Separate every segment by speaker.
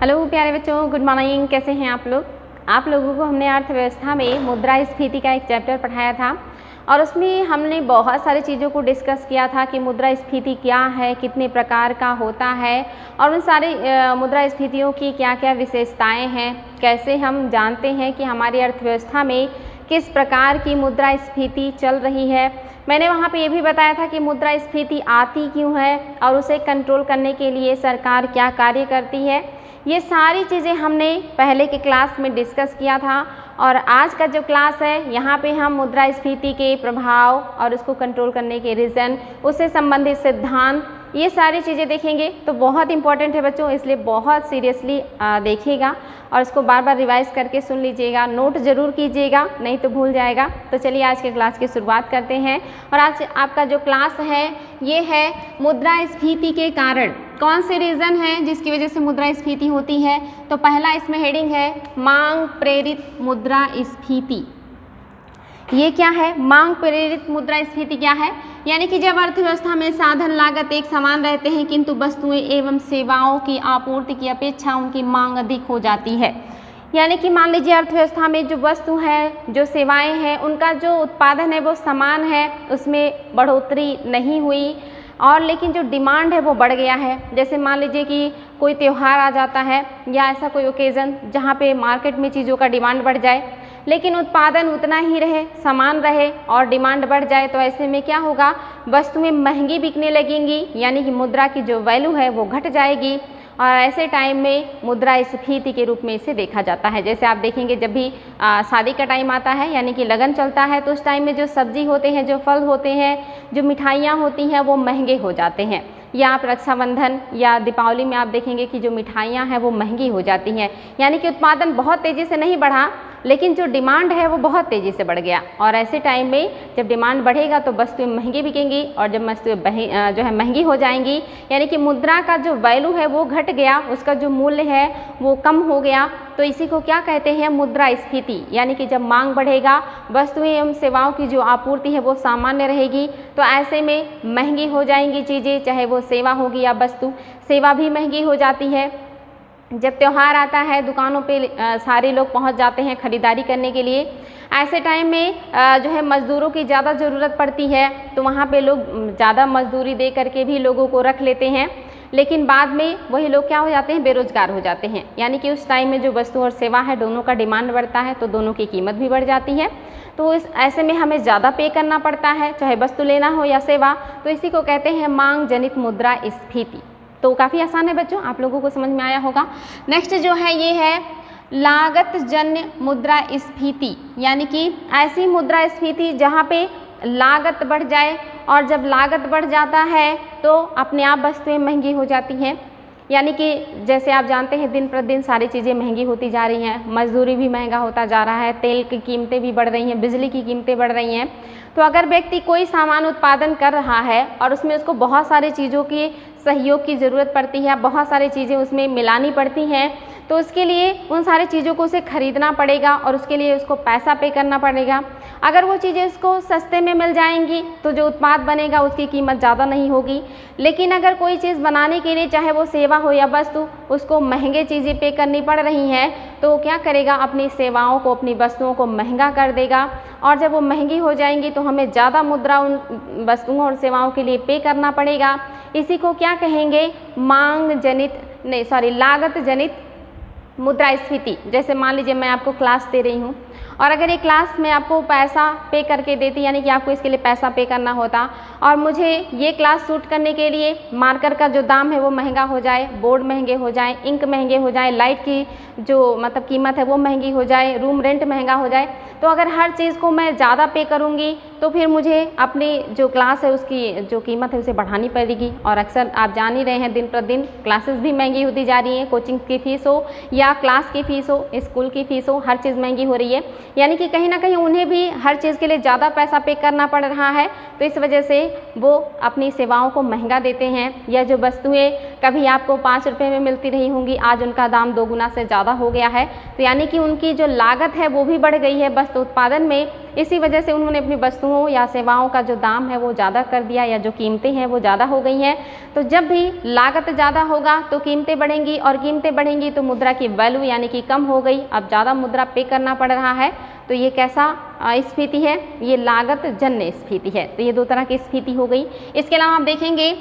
Speaker 1: Hello प्यारे बच्चों, good morning. कैसे हैं आप लोग? आप लोगों को हमने अर्थव्यवस्था में मुद्रास्फीति का एक चैप्टर पढ़ाया था और उसमें हमने बहुत सारी चीज़ों को डिस्कस किया था कि मुद्रास्फीति क्या है, कितने प्रकार का होता है और उन सारे मुद्रास्फीतियों की क्या क्या विशेषताएं हैं, कैसे हम जानते हैं कि हमारी अर्थव्यवस्था में किस प्रकार की मुद्रास्फीति चल रही है। मैंने वहाँ पे ये भी बताया था कि मुद्रास्फीति आती क्यों है और उसे कंट्रोल करने के लिए सरकार क्या कार्य करती है। ये सारी चीज़ें हमने पहले के क्लास में डिस्कस किया था और आज का जो क्लास है यहाँ पे हम मुद्रास्फीति के प्रभाव और उसको कंट्रोल करने के रीज़न, उससे संबंधित सिद्धांत, ये सारी चीज़ें देखेंगे। तो बहुत इंपॉर्टेंट है बच्चों, इसलिए बहुत सीरियसली देखिएगा और इसको बार बार रिवाइज करके सुन लीजिएगा, नोट ज़रूर कीजिएगा, नहीं तो भूल जाएगा। तो चलिए आज के क्लास की शुरुआत करते हैं। और आज आपका जो क्लास है ये है मुद्रास्फीति के कारण कौन से रीज़न हैं जिसकी वजह से मुद्रास्फीति होती है। तो पहला इसमें हेडिंग है मांग प्रेरित मुद्रास्फीति। ये क्या है? मांग प्रेरित मुद्रास्फीति क्या है? यानी कि जब अर्थव्यवस्था में साधन लागत एक समान रहते हैं किंतु वस्तुएं एवं सेवाओं की आपूर्ति की अपेक्षा उनकी मांग अधिक हो जाती है। यानी कि मान लीजिए अर्थव्यवस्था में जो वस्तु है, जो सेवाएं हैं, उनका जो उत्पादन है वो समान है, उसमें बढ़ोतरी नहीं हुई और लेकिन जो डिमांड है वो बढ़ गया है। जैसे मान लीजिए कि कोई त्यौहार आ जाता है या ऐसा कोई ओकेज़न जहाँ पे मार्केट में चीज़ों का डिमांड बढ़ जाए लेकिन उत्पादन उतना ही रहे, समान रहे और डिमांड बढ़ जाए, तो ऐसे में क्या होगा? वस्तुएं महंगी बिकने लगेंगी, यानी कि मुद्रा की जो वैल्यू है वो घट जाएगी और ऐसे टाइम में मुद्रास्फीति के रूप में इसे देखा जाता है। जैसे आप देखेंगे जब भी शादी का टाइम आता है यानी कि लगन चलता है तो उस टाइम में जो सब्जी होते हैं, जो फल होते हैं, जो मिठाइयाँ होती हैं वो महंगे हो जाते हैं। या आप रक्षाबंधन या दीपावली में आप देखेंगे कि जो मिठाइयाँ हैं वो महंगी हो जाती हैं। यानी कि उत्पादन बहुत तेज़ी से नहीं बढ़ा लेकिन जो डिमांड है वो बहुत तेज़ी से बढ़ गया और ऐसे टाइम में जब डिमांड बढ़ेगा तो वस्तुएं महंगी बिकेंगी और जब वस्तुएं जो है महंगी हो जाएंगी यानी कि मुद्रा का जो वैल्यू है वो घट गया, उसका जो मूल्य है वो कम हो गया। तो इसी को क्या कहते हैं? मुद्रास्फीति। यानी कि जब मांग बढ़ेगा, वस्तुएं एवं सेवाओं की जो आपूर्ति है वो सामान्य रहेगी तो ऐसे में महंगी हो जाएंगी चीज़ें, चाहे वो सेवा होगी या वस्तु। सेवा भी महंगी हो जाती है। जब त्यौहार आता है दुकानों पे सारे लोग पहुंच जाते हैं खरीदारी करने के लिए। ऐसे टाइम में जो है मज़दूरों की ज़्यादा ज़रूरत पड़ती है तो वहाँ पे लोग ज़्यादा मजदूरी दे करके भी लोगों को रख लेते हैं, लेकिन बाद में वही लोग क्या हो जाते हैं? बेरोज़गार हो जाते हैं। यानी कि उस टाइम में जो वस्तु और सेवा है दोनों का डिमांड बढ़ता है तो दोनों की कीमत भी बढ़ जाती है। तो इस ऐसे में हमें ज़्यादा पे करना पड़ता है, चाहे वस्तु लेना हो या सेवा। तो इसी को कहते हैं मांग जनित मुद्रास्फीति। तो काफ़ी आसान है बच्चों, आप लोगों को समझ में आया होगा। नेक्स्ट जो है ये है लागत जन्य मुद्रास्फीति। यानी कि ऐसी मुद्रास्फीति जहाँ पे लागत बढ़ जाए और जब लागत बढ़ जाता है तो अपने आप वस्तुएं महंगी हो जाती हैं। यानी कि जैसे आप जानते हैं दिन प्रतिदिन सारी चीज़ें महंगी होती जा रही हैं, मजदूरी भी महंगा होता जा रहा है, तेल की कीमतें भी बढ़ रही हैं, बिजली की कीमतें बढ़ रही हैं। तो अगर व्यक्ति कोई सामान उत्पादन कर रहा है और उसमें उसको बहुत सारी चीज़ों की सहयोग की ज़रूरत पड़ती है, बहुत सारी चीज़ें उसमें मिलानी पड़ती हैं, तो उसके लिए उन सारी चीज़ों को उसे खरीदना पड़ेगा और उसके लिए उसको पैसा पे करना पड़ेगा। अगर वो चीज़ें उसको सस्ते में मिल जाएंगी तो जो उत्पाद बनेगा उसकी कीमत ज़्यादा नहीं होगी, लेकिन अगर कोई चीज़ बनाने के लिए चाहे वो सेवा हो या वस्तु, उसको महंगे चीज़ें पे करनी पड़ रही हैं तो वो क्या करेगा? अपनी सेवाओं को, अपनी वस्तुओं को महंगा कर देगा और जब वो महंगी हो जाएंगी तो हमें ज़्यादा मुद्रा उन वस्तुओं और सेवाओं के लिए पे करना पड़ेगा। इसी को क्या कहेंगे? लागत जनित मुद्रास्फीति। जैसे मान लीजिए मैं आपको क्लास दे रही हूँ और अगर ये क्लास में आपको पैसा पे करके देती, यानी कि आपको इसके लिए पैसा पे करना होता और मुझे ये क्लास शूट करने के लिए मार्कर का जो दाम है वो महंगा हो जाए, बोर्ड महंगे हो जाए, इंक महंगे हो जाए, लाइट की जो मतलब कीमत है वो महंगी हो जाए, रूम रेंट महंगा हो जाए, तो अगर हर चीज़ को मैं ज़्यादा पे करूँगी तो फिर मुझे अपनी जो क्लास है उसकी जो कीमत है उसे बढ़ानी पड़ेगी। और अक्सर आप जान ही रहे हैं दिन प्रतिदिन क्लासेस भी महंगी होती जा रही हैं, कोचिंग की फ़ीस हो या क्लास की फ़ीस हो, स्कूल की फ़ीस हो, हर चीज़ महंगी हो रही है। यानी कि कहीं ना कहीं उन्हें भी हर चीज़ के लिए ज़्यादा पैसा पे करना पड़ रहा है, तो इस वजह से वो अपनी सेवाओं को महंगा देते हैं। या जो वस्तुएं कभी आपको 5 रुपये में मिलती रही होंगी, आज उनका दाम 2 गुना से ज़्यादा हो गया है। तो यानी कि उनकी जो लागत है वो भी बढ़ गई है वस्तु उत्पादन में। इसी वजह से उन्होंने अपनी वस्तुओं या सेवाओं का जो दाम है वो ज़्यादा कर दिया, या जो कीमतें हैं वो ज़्यादा हो गई हैं। तो जब भी लागत ज़्यादा होगा तो कीमतें बढ़ेंगी, और कीमतें बढ़ेंगी तो मुद्रा की वैल्यू यानी कि कम हो गई, अब ज़्यादा मुद्रा पे करना पड़ रहा है। तो ये कैसा स्फीति है? ये लागत जन्य स्फीति है। तो ये 2 तरह की स्फीति हो गई। इसके अलावा आप देखेंगे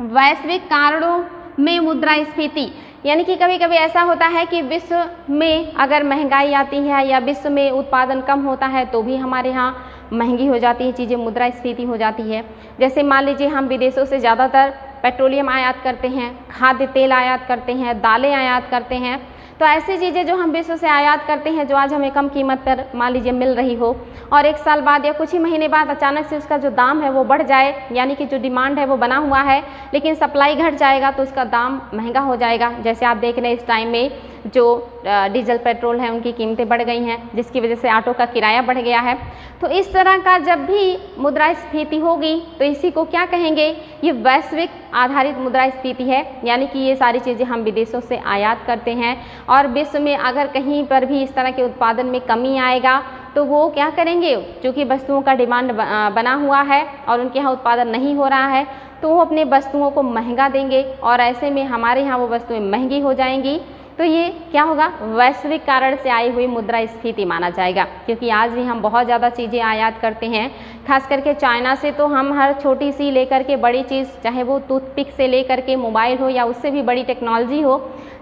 Speaker 1: वैश्विक कारणों में मुद्रास्फीति, यानी कि कभी कभी ऐसा होता है कि विश्व में अगर महंगाई आती है या विश्व में उत्पादन कम होता है तो भी हमारे यहाँ महंगी हो जाती है चीज़ें, मुद्रास्फीति हो जाती है। जैसे मान लीजिए हम विदेशों से ज़्यादातर पेट्रोलियम आयात करते हैं, खाद्य तेल आयात करते हैं, दालें आयात करते हैं। तो ऐसी चीज़ें जो हम विश्व से आयात करते हैं जो आज हमें कम कीमत पर मान लीजिए मिल रही हो, और 1 साल बाद या कुछ ही महीने बाद अचानक से उसका जो दाम है वो बढ़ जाए, यानी कि जो डिमांड है वो बना हुआ है लेकिन सप्लाई घट जाएगा तो उसका दाम महंगा हो जाएगा। जैसे आप देख रहे हैं इस टाइम में जो डीजल पेट्रोल है उनकी कीमतें बढ़ गई हैं, जिसकी वजह से ऑटो का किराया बढ़ गया है। तो इस तरह का जब भी मुद्रास्फीति होगी तो इसी को क्या कहेंगे? ये वैश्विक आधारित मुद्रास्फीति है। यानी कि ये सारी चीज़ें हम विदेशों से आयात करते हैं, और विश्व में अगर कहीं पर भी इस तरह के उत्पादन में कमी आएगा तो वो क्या करेंगे, क्योंकि वस्तुओं का डिमांड बना हुआ है और उनके यहाँ उत्पादन नहीं हो रहा है तो वो अपने वस्तुओं को महंगा देंगे, और ऐसे में हमारे यहाँ वो वस्तुएं महंगी हो जाएंगी। तो ये क्या होगा? वैश्विक कारण से आई हुई मुद्रास्फीति माना जाएगा। क्योंकि आज भी हम बहुत ज़्यादा चीज़ें आयात करते हैं, खास करके चाइना से। तो हम हर छोटी सी लेकर के बड़ी चीज़, चाहे वो टूथपिक से लेकर के मोबाइल हो या उससे भी बड़ी टेक्नोलॉजी हो,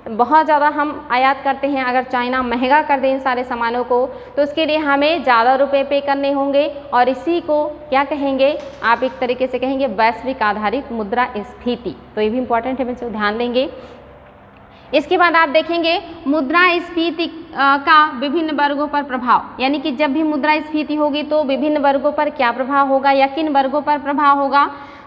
Speaker 1: बहुत ज़्यादा हम आयात करते हैं। अगर चाइना महंगा कर दे इन सारे सामानों को तो उसके लिए हमें ज़्यादा रुपए पे करने होंगे, और इसी को क्या कहेंगे? आप एक तरीके से कहेंगे वैश्विक आधारित मुद्रास्फीति। तो ये भी इंपॉर्टेंट है, बच्चों ध्यान देंगे। इसके बाद आप देखेंगे मुद्रास्फीति का विभिन्न वर्गों पर प्रभाव, यानी कि जब भी मुद्रास्फीति होगी तो विभिन्न वर्गों पर क्या प्रभाव होगा या किन वर्गों पर प्रभाव होगा?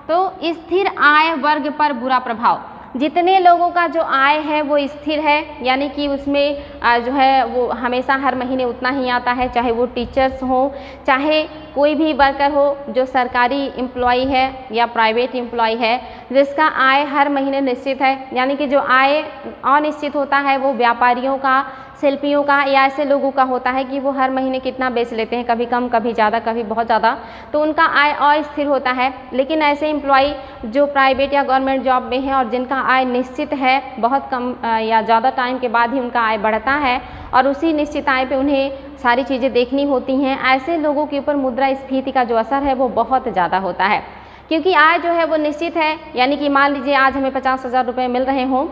Speaker 1: तो स्थिर आय वर्ग पर बुरा प्रभाव। जितने लोगों का जो आय है वो स्थिर है, यानी कि उसमें जो है वो हमेशा हर महीने उतना ही आता है, चाहे वो टीचर्स हो, चाहे कोई भी वर्कर हो जो सरकारी एम्प्लॉय है या प्राइवेट एम्प्लॉय है, जिसका आय हर महीने निश्चित है। यानी कि जो आय अनिश्चित होता है वो व्यापारियों का, शिल्पियों का, या ऐसे लोगों का होता है कि वो हर महीने कितना बेच लेते हैं, कभी कम कभी ज़्यादा कभी बहुत ज़्यादा, तो उनका आय अस्थिर होता है। लेकिन ऐसे एम्प्लॉय जो प्राइवेट या गवर्नमेंट जॉब में है और जिनका आय निश्चित है, बहुत कम या ज़्यादा टाइम के बाद ही उनका आय बढ़ता है और उसी निश्चित आय पे उन्हें सारी चीज़ें देखनी होती हैं, ऐसे लोगों के ऊपर मुद्रास्फीति का जो असर है वो बहुत ज़्यादा होता है। क्योंकि आय जो है वो निश्चित है, यानी कि मान लीजिए आज हमें 50,000 रुपये मिल रहे हों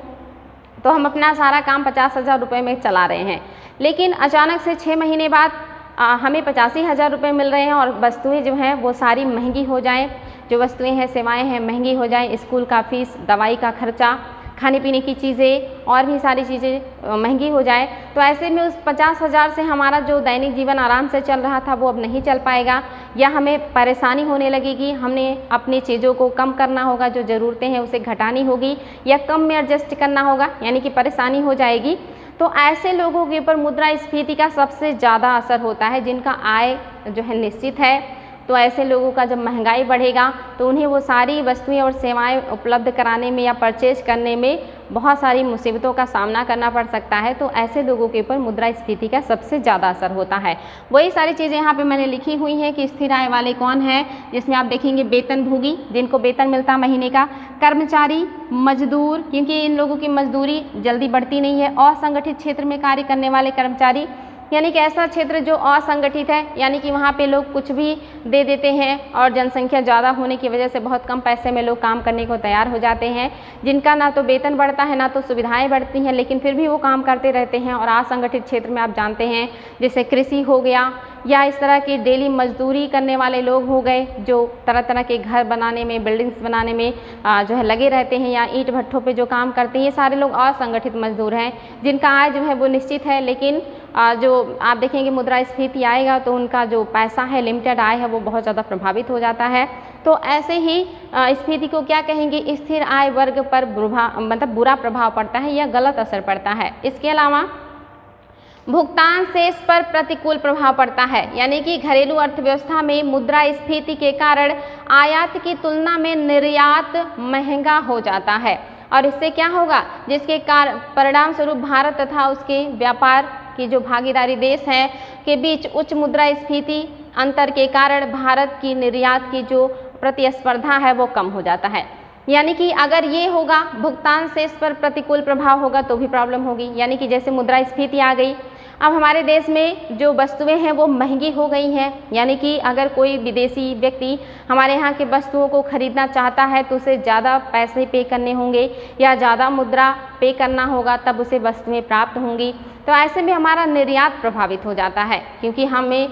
Speaker 1: तो हम अपना सारा काम 50,000 रुपये में चला रहे हैं, लेकिन अचानक से 6 महीने बाद हमें 85,000 रुपये मिल रहे हैं और वस्तुएं जो हैं वो सारी महंगी हो जाएं, जो वस्तुएं हैं, सेवाएं हैं, महंगी हो जाएं, स्कूल का फीस, दवाई का खर्चा, खाने पीने की चीज़ें और भी सारी चीज़ें महंगी हो जाए, तो ऐसे में उस 50,000 से हमारा जो दैनिक जीवन आराम से चल रहा था वो अब नहीं चल पाएगा, या हमें परेशानी होने लगेगी। हमने अपनी चीज़ों को कम करना होगा, जो ज़रूरतें हैं उसे घटानी होगी या कम में एडजस्ट करना होगा, यानी कि परेशानी हो जाएगी। तो ऐसे लोगों के ऊपर मुद्रास्फीति का सबसे ज़्यादा असर होता है, जिनका आय जो है निश्चित है। तो ऐसे लोगों का जब महंगाई बढ़ेगा तो उन्हें वो सारी वस्तुएं और सेवाएं उपलब्ध कराने में या परचेज करने में बहुत सारी मुसीबतों का सामना करना पड़ सकता है। तो ऐसे लोगों के ऊपर मुद्रास्फीति का सबसे ज़्यादा असर होता है। वही सारी चीज़ें यहाँ पे मैंने लिखी हुई हैं कि स्थिर आय वाले कौन है, जिसमें आप देखेंगे वेतनभोगी, जिनको वेतन मिलता है महीने का, कर्मचारी, मजदूर, क्योंकि इन लोगों की मजदूरी जल्दी बढ़ती नहीं है, असंगठित क्षेत्र में कार्य करने वाले कर्मचारी, यानी कि ऐसा क्षेत्र जो असंगठित है, यानी कि वहाँ पे लोग कुछ भी दे देते हैं और जनसंख्या ज़्यादा होने की वजह से बहुत कम पैसे में लोग काम करने को तैयार हो जाते हैं, जिनका ना तो वेतन बढ़ता है ना तो सुविधाएं बढ़ती हैं, लेकिन फिर भी वो काम करते रहते हैं। और असंगठित क्षेत्र में आप जानते हैं जैसे कृषि हो गया, या इस तरह की डेली मजदूरी करने वाले लोग हो गए जो तरह तरह के घर बनाने में, बिल्डिंग्स बनाने में जो है लगे रहते हैं, या ईंट भट्ठों पे जो काम करते हैं, ये सारे लोग असंगठित मजदूर हैं, जिनका आय जो है वो निश्चित है। लेकिन जो आप देखेंगे मुद्रास्फीति आएगा तो उनका जो पैसा है, लिमिटेड आय है, वो बहुत ज़्यादा प्रभावित हो जाता है। तो ऐसे ही स्फीति को क्या कहेंगे, स्थिर आय वर्ग पर बुरा प्रभाव पड़ता है या गलत असर पड़ता है। इसके अलावा भुगतान शेष पर प्रतिकूल प्रभाव पड़ता है, यानी कि घरेलू अर्थव्यवस्था में मुद्रास्फीति के कारण आयात की तुलना में निर्यात महंगा हो जाता है और इससे क्या होगा, जिसके परिणाम स्वरूप भारत तथा उसके व्यापार की जो भागीदारी देश हैं के बीच उच्च मुद्रास्फीति अंतर के कारण भारत की निर्यात की जो प्रतिस्पर्धा है वो कम हो जाता है। यानी कि अगर ये होगा भुगतान शेष पर प्रतिकूल प्रभाव होगा तो भी प्रॉब्लम होगी, यानी कि जैसे मुद्रास्फीति आ गई, अब हमारे देश में जो वस्तुएं हैं वो महंगी हो गई हैं, यानी कि अगर कोई विदेशी व्यक्ति हमारे यहाँ के वस्तुओं को खरीदना चाहता है तो उसे ज़्यादा पैसे पे करने होंगे या ज़्यादा मुद्रा पे करना होगा तब उसे वस्तुएं प्राप्त होंगी। तो ऐसे में हमारा निर्यात प्रभावित हो जाता है, क्योंकि हमें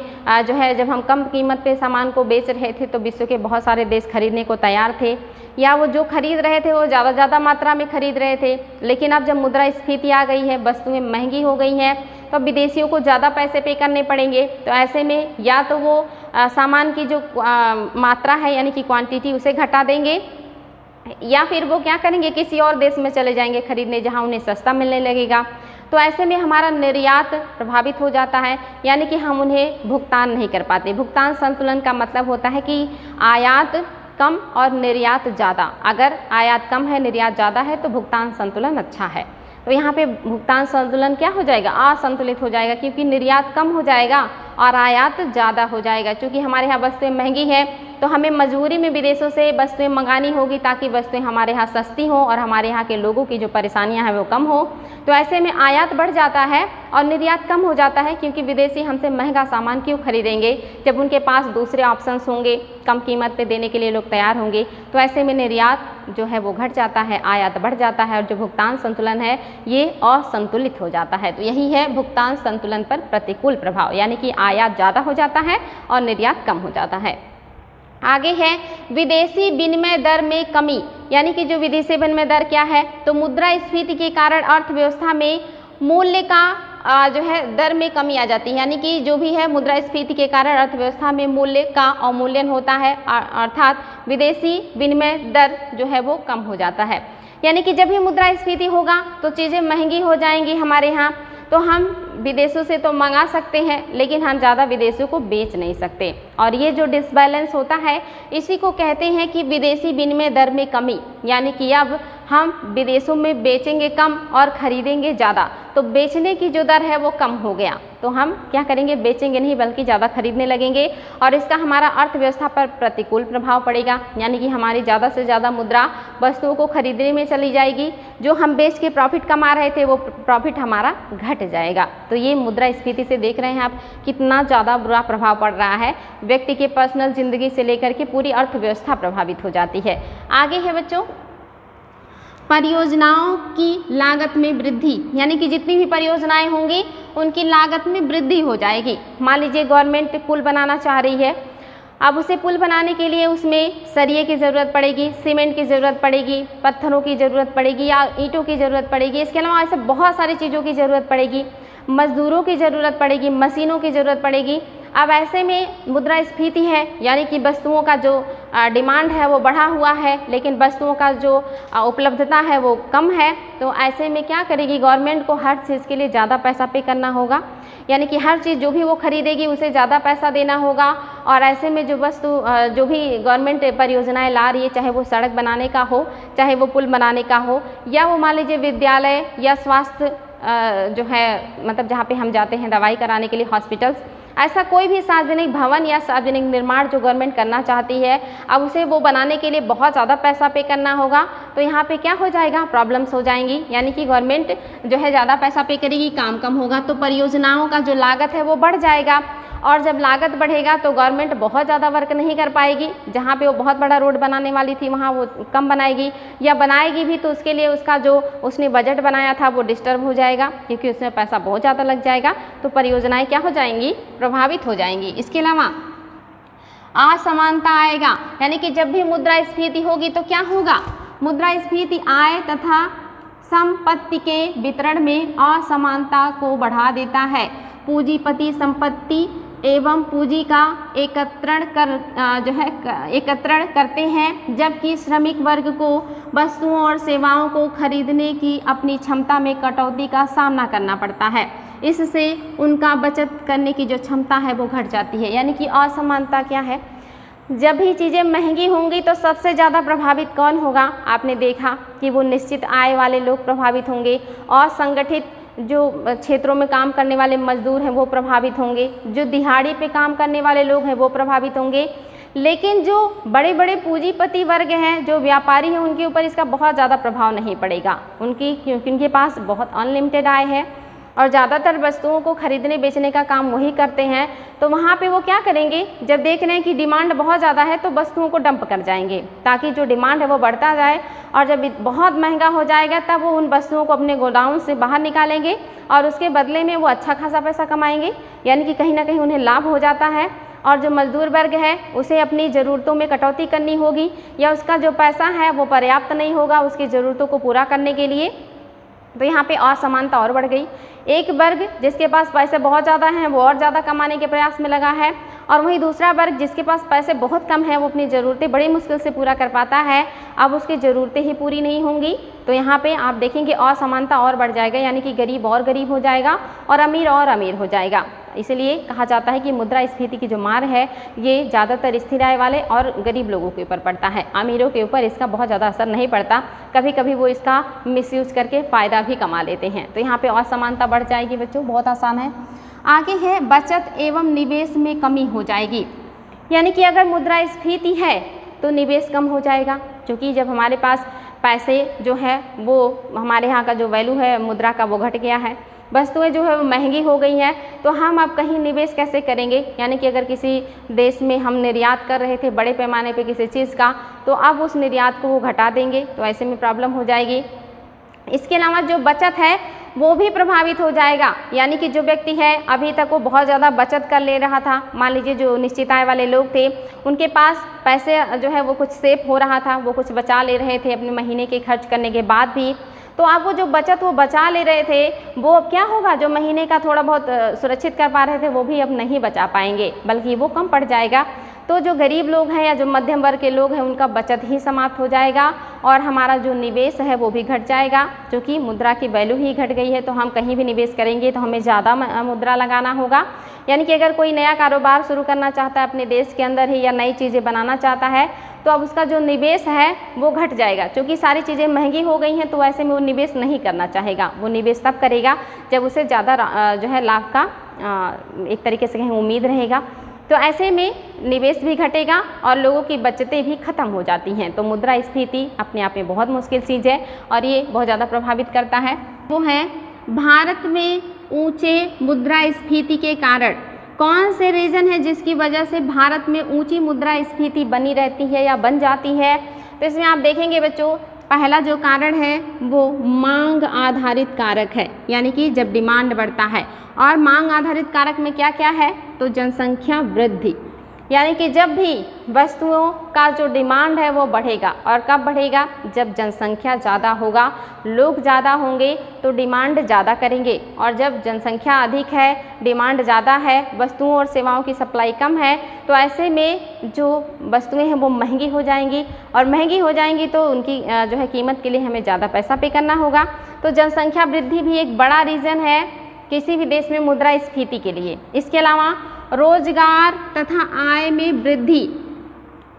Speaker 1: जो है जब हम कम कीमत पे सामान को बेच रहे थे तो विश्व के बहुत सारे देश खरीदने को तैयार थे, या वो जो खरीद रहे थे वो ज़्यादा मात्रा में खरीद रहे थे। लेकिन अब जब मुद्रास्फीति आ गई है, वस्तुएं महंगी हो गई हैं, तो विदेशियों को ज़्यादा पैसे पे करने पड़ेंगे। तो ऐसे में या तो वो सामान की जो मात्रा है यानी कि क्वांटिटी उसे घटा देंगे, या फिर वो क्या करेंगे किसी और देश में चले जाएंगे खरीदने जहाँ उन्हें सस्ता मिलने लगेगा। तो ऐसे में हमारा निर्यात प्रभावित हो जाता है, यानी कि हम उन्हें भुगतान नहीं कर पाते। भुगतान संतुलन का मतलब होता है कि आयात कम और निर्यात ज़्यादा। अगर आयात कम है, निर्यात ज़्यादा है तो भुगतान संतुलन अच्छा है। तो यहाँ पे भुगतान संतुलन क्या हो जाएगा, असंतुलित हो जाएगा, क्योंकि निर्यात कम हो जाएगा और आयात ज़्यादा हो जाएगा। क्योंकि हमारे यहाँ वस्तुएं महंगी हैं तो हमें मजबूरी में विदेशों से वस्तुएं मंगानी होगी ताकि वस्तुएं हमारे यहाँ सस्ती हों और हमारे यहाँ के लोगों की जो परेशानियाँ हैं वो कम हो। तो ऐसे में आयात बढ़ जाता है और निर्यात कम हो जाता है, क्योंकि विदेशी हमसे महंगा सामान क्यों खरीदेंगे जब उनके पास दूसरे ऑप्शंस होंगे, कम कीमत पे देने के लिए लोग तैयार होंगे। तो ऐसे में निर्यात जो है वो घट जाता है, आयात बढ़ जाता है और जो भुगतान संतुलन है ये असंतुलित हो जाता है। तो यही है भुगतान संतुलन पर प्रतिकूल प्रभाव, यानी कि आयात ज़्यादा हो जाता है और निर्यात कम हो जाता है। आगे है विदेशी विनिमय दर में कमी, यानी कि जो विदेशी विनिमय दर क्या है, तो मुद्रास्फीति के कारण अर्थव्यवस्था में मूल्य का जो है दर में कमी आ जाती है। यानी कि जो भी है मुद्रास्फीति के कारण अर्थव्यवस्था में मूल्य का अवमूल्यन होता है, अर्थात विदेशी विनिमय दर जो है वो कम हो जाता है। यानी कि जब भी मुद्रास्फीति होगा तो चीज़ें महंगी हो जाएंगी हमारे यहाँ, तो हम विदेशों से तो मंगा सकते हैं लेकिन हम ज़्यादा विदेशों को बेच नहीं सकते। और ये जो डिसबैलेंस होता है इसी को कहते हैं कि विदेशी विनिमय दर में कमी, यानी कि अब हम विदेशों में बेचेंगे कम और खरीदेंगे ज़्यादा, तो बेचने की जो दर है वो कम हो गया, तो हम क्या करेंगे, बेचेंगे नहीं बल्कि ज़्यादा खरीदने लगेंगे और इसका हमारा अर्थव्यवस्था पर प्रतिकूल प्रभाव पड़ेगा। यानी कि हमारी ज़्यादा से ज़्यादा मुद्रा वस्तुओं को खरीदने में चली जाएगी, जो हम बेच के प्रॉफिट कमा रहे थे वो प्रॉफिट हमारा घट जाएगा। तो ये मुद्रास्फीति से देख रहे हैं आप कितना ज़्यादा बुरा प्रभाव पड़ रहा है, व्यक्ति के पर्सनल ज़िंदगी से लेकर के पूरी अर्थव्यवस्था प्रभावित हो जाती है। आगे है बच्चों परियोजनाओं की लागत में वृद्धि, यानी कि जितनी भी परियोजनाएं होंगी उनकी लागत में वृद्धि हो जाएगी। मान लीजिए गवर्नमेंट पुल बनाना चाह रही है, अब उसे पुल बनाने के लिए उसमें सरिये की ज़रूरत पड़ेगी, सीमेंट की ज़रूरत पड़ेगी, पत्थरों की ज़रूरत पड़ेगी या ईंटों की ज़रूरत पड़ेगी। इसके अलावा ऐसे बहुत सारी चीज़ों की ज़रूरत पड़ेगी, मज़दूरों की ज़रूरत पड़ेगी, मशीनों की ज़रूरत पड़ेगी। अब ऐसे में मुद्रास्फीति है, यानी कि वस्तुओं का जो डिमांड है वो बढ़ा हुआ है लेकिन वस्तुओं का जो उपलब्धता है वो कम है। तो ऐसे में क्या करेगी गवर्नमेंट को हर चीज़ के लिए ज़्यादा पैसा पे करना होगा, यानी कि हर चीज़ जो भी वो खरीदेगी उसे ज़्यादा पैसा देना होगा। और ऐसे में जो वस्तु जो भी गवर्नमेंट परियोजनाएं ला रही है, चाहे वो सड़क बनाने का हो, चाहे वो पुल बनाने का हो, या वो मान लीजिए विद्यालय या स्वास्थ्य जो है मतलब जहाँ पे हम जाते हैं दवाई कराने के लिए हॉस्पिटल्स, ऐसा कोई भी सार्वजनिक भवन या सार्वजनिक निर्माण जो गवर्नमेंट करना चाहती है, अब उसे वो बनाने के लिए बहुत ज़्यादा पैसा पे करना होगा। तो यहाँ पे क्या हो जाएगा, प्रॉब्लम्स हो जाएंगी, यानी कि गवर्नमेंट जो है ज़्यादा पैसा पे करेगी, काम कम होगा, तो परियोजनाओं का जो लागत है वो बढ़ जाएगा। और जब लागत बढ़ेगा तो गवर्नमेंट बहुत ज़्यादा वर्क नहीं कर पाएगी, जहाँ पे वो बहुत बड़ा रोड बनाने वाली थी वहाँ वो कम बनाएगी, या बनाएगी भी तो उसके लिए उसका जो उसने बजट बनाया था वो डिस्टर्ब हो जाएगा क्योंकि उसमें पैसा बहुत ज़्यादा लग जाएगा। तो परियोजनाएं क्या हो जाएंगी, प्रभावित हो जाएंगी। इसके अलावा असमानता आएगा, यानी कि जब भी मुद्रास्फीति होगी तो क्या होगा, मुद्रास्फीति आय तथा संपत्ति के वितरण में असमानता को बढ़ा देता है। पूंजीपति संपत्ति एवं पूंजी का एकत्रण करते हैं, जबकि श्रमिक वर्ग को वस्तुओं और सेवाओं को खरीदने की अपनी क्षमता में कटौती का सामना करना पड़ता है। इससे उनका बचत करने की जो क्षमता है वो घट जाती है। यानी कि असमानता क्या है, जब भी चीज़ें महंगी होंगी तो सबसे ज़्यादा प्रभावित कौन होगा, आपने देखा कि वो निश्चित आय वाले लोग प्रभावित होंगे, असंगठित जो क्षेत्रों में काम करने वाले मजदूर हैं वो प्रभावित होंगे, जो दिहाड़ी पे काम करने वाले लोग हैं वो प्रभावित होंगे। लेकिन जो बड़े बड़े पूंजीपति वर्ग हैं, जो व्यापारी हैं, उनके ऊपर इसका बहुत ज़्यादा प्रभाव नहीं पड़ेगा, क्योंकि उनके पास बहुत अनलिमिटेड आय है और ज़्यादातर वस्तुओं को खरीदने बेचने का काम वही करते हैं। तो वहाँ पे वो क्या करेंगे, जब देख रहे हैं कि डिमांड बहुत ज़्यादा है तो वस्तुओं को डंप कर जाएंगे, ताकि जो डिमांड है वो बढ़ता जाए, और जब बहुत महंगा हो जाएगा तब वो उन वस्तुओं को अपने गोडाउन से बाहर निकालेंगे और उसके बदले में वो अच्छा खासा पैसा कमाएंगे। यानी कि कहीं ना कहीं उन्हें लाभ हो जाता है, और जो मजदूर वर्ग है उसे अपनी ज़रूरतों में कटौती करनी होगी, या उसका जो पैसा है वो पर्याप्त नहीं होगा उसकी ज़रूरतों को पूरा करने के लिए। तो यहाँ पे असमानता और बढ़ गई। एक वर्ग जिसके पास पैसे बहुत ज़्यादा हैं वो और ज़्यादा कमाने के प्रयास में लगा है, और वहीं दूसरा वर्ग जिसके पास पैसे बहुत कम हैं वो अपनी ज़रूरतें बड़ी मुश्किल से पूरा कर पाता है, अब उसकी ज़रूरतें ही पूरी नहीं होंगी। तो यहाँ पे आप देखेंगे असमानता और बढ़ जाएगा, यानी कि गरीब और गरीब हो जाएगा और अमीर हो जाएगा। इसलिए कहा जाता है कि मुद्रास्फीति की जो मार है ये ज़्यादातर स्थिर आय वाले और गरीब लोगों के ऊपर पड़ता है, अमीरों के ऊपर इसका बहुत ज़्यादा असर नहीं पड़ता। कभी कभी वो इसका मिसयूज करके फ़ायदा भी कमा लेते हैं। तो यहाँ पे असमानता बढ़ जाएगी बच्चों, बहुत आसान है। आगे है बचत एवं निवेश में कमी हो जाएगी। यानी कि अगर मुद्रास्फीति है तो निवेश कम हो जाएगा, क्योंकि जब हमारे पास पैसे जो है वो हमारे यहाँ का जो वैल्यू है मुद्रा का वो घट गया है, वस्तुएं जो है वो महंगी हो गई हैं, तो हम अब कहीं निवेश कैसे करेंगे। यानी कि अगर किसी देश में हम निर्यात कर रहे थे बड़े पैमाने पे किसी चीज़ का, तो अब उस निर्यात को वो घटा देंगे, तो ऐसे में प्रॉब्लम हो जाएगी। इसके अलावा जो बचत है वो भी प्रभावित हो जाएगा। यानी कि जो व्यक्ति है अभी तक वो बहुत ज़्यादा बचत कर ले रहा था, मान लीजिए जो निश्चित आय वाले लोग थे उनके पास पैसे जो है वो कुछ सेव हो रहा था, वो कुछ बचा ले रहे थे अपने महीने के खर्च करने के बाद भी, तो आप वो जो बचत वो बचा ले रहे थे वो अब क्या होगा, जो महीने का थोड़ा बहुत सुरक्षित कर पा रहे थे वो भी अब नहीं बचा पाएंगे, बल्कि वो कम पड़ जाएगा। तो जो गरीब लोग हैं या जो मध्यम वर्ग के लोग हैं उनका बचत ही समाप्त हो जाएगा, और हमारा जो निवेश है वो भी घट जाएगा, क्योंकि मुद्रा की वैल्यू ही घट गई है। तो हम कहीं भी निवेश करेंगे तो हमें ज़्यादा मुद्रा लगाना होगा। यानी कि अगर कोई नया कारोबार शुरू करना चाहता है अपने देश के अंदर ही, या नई चीज़ें बनाना चाहता है, तो अब उसका जो निवेश है वो घट जाएगा, क्योंकि सारी चीज़ें महंगी हो गई हैं। तो ऐसे में वो निवेश नहीं करना चाहेगा, वो निवेश तब करेगा जब उसे ज़्यादा जो है लाभ का एक तरीके से कहीं उम्मीद रहेगा। तो ऐसे में निवेश भी घटेगा और लोगों की बचतें भी खत्म हो जाती हैं। तो मुद्रास्फीति अपने आप में बहुत मुश्किल चीज़ है और ये बहुत ज़्यादा प्रभावित करता है। वो है भारत में ऊंचे मुद्रास्फीति के कारण कौन से रीज़न है जिसकी वजह से भारत में ऊंची मुद्रास्फीति बनी रहती है या बन जाती है। तो इसमें आप देखेंगे बच्चों, पहला जो कारण है वो मांग आधारित कारक है, यानी कि जब डिमांड बढ़ता है। और मांग आधारित कारक में क्या क्या है, तो जनसंख्या वृद्धि, यानी कि जब भी वस्तुओं का जो डिमांड है वो बढ़ेगा। और कब बढ़ेगा, जब जनसंख्या ज़्यादा होगा, लोग ज़्यादा होंगे तो डिमांड ज़्यादा करेंगे, और जब जनसंख्या अधिक है, डिमांड ज़्यादा है, वस्तुओं और सेवाओं की सप्लाई कम है, तो ऐसे में जो वस्तुएं हैं वो महंगी हो जाएंगी, और महंगी हो जाएंगी तो उनकी जो है कीमत के लिए हमें ज़्यादा पैसा पे करना होगा। तो जनसंख्या वृद्धि भी एक बड़ा रीज़न है किसी भी देश में मुद्रास्फीति के लिए। इसके अलावा रोजगार तथा आय में वृद्धि,